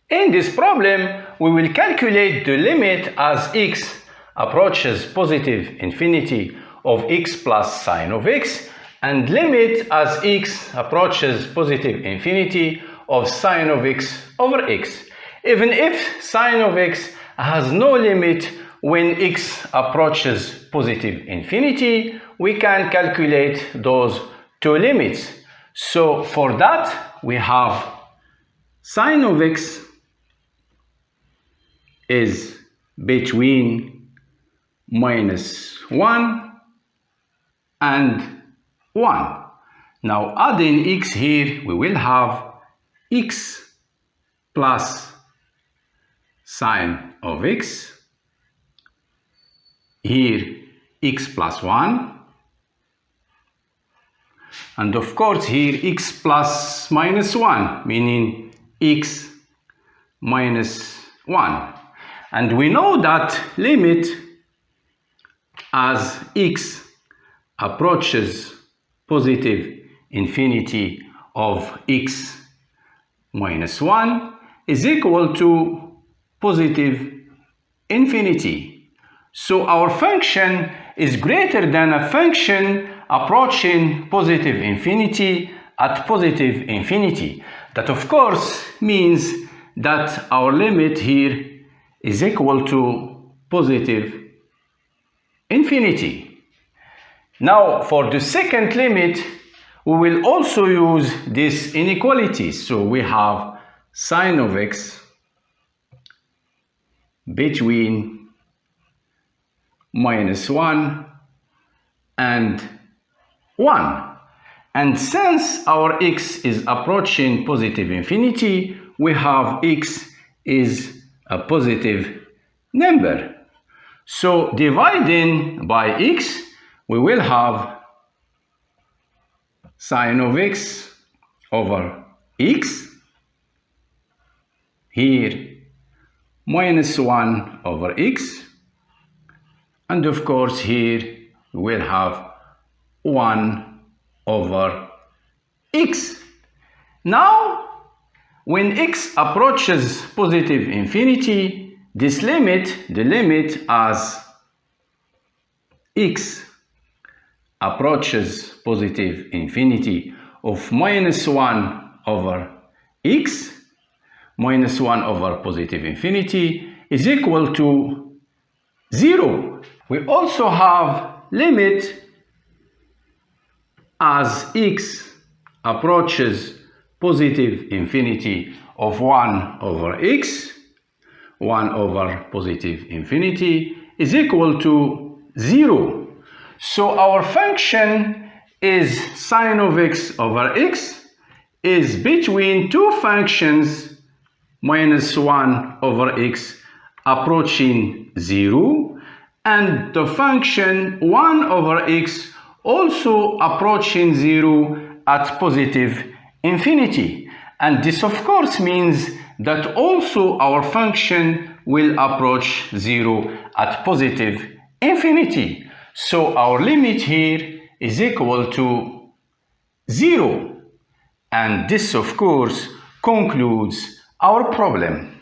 In this problem, we will calculate the limit as x approaches positive infinity of x plus sine of x, and limit as x approaches positive infinity of sine of x over x. Even if sine of x has no limit when x approaches positive infinity, we can calculate those two limits. So for that, we have sine of x is between -1 and 1. Now adding x here, we will have x plus sine of x, here x plus 1, and of course here x plus -1, meaning x minus 1. And we know that limit as x approaches positive infinity of x minus 1 is equal to positive infinity. So our function is greater than a function approaching positive infinity at positive infinity. That of course means that our limit here is equal to positive infinity. Now for the second limit, we will also use this inequality. So we have sine of x between -1 and 1. And since our x is approaching positive infinity, we have x is a positive number. So dividing by x, we will have sine of x over x, here -1 over x, and of course here we will have 1 over x. Now when x approaches positive infinity, this limit, the limit as x approaches positive infinity of -1 over x, -1 over positive infinity, is equal to 0. We also have limit as x approaches positive infinity of 1 over x, 1 over positive infinity, is equal to 0. So our function is sine of x over x is between two functions -1 over x approaching 0 and the function 1 over x also approaching 0 at positive infinity. And this of course means that also our function will approach 0 at positive infinity. So our limit here is equal to 0. And this of course concludes our problem.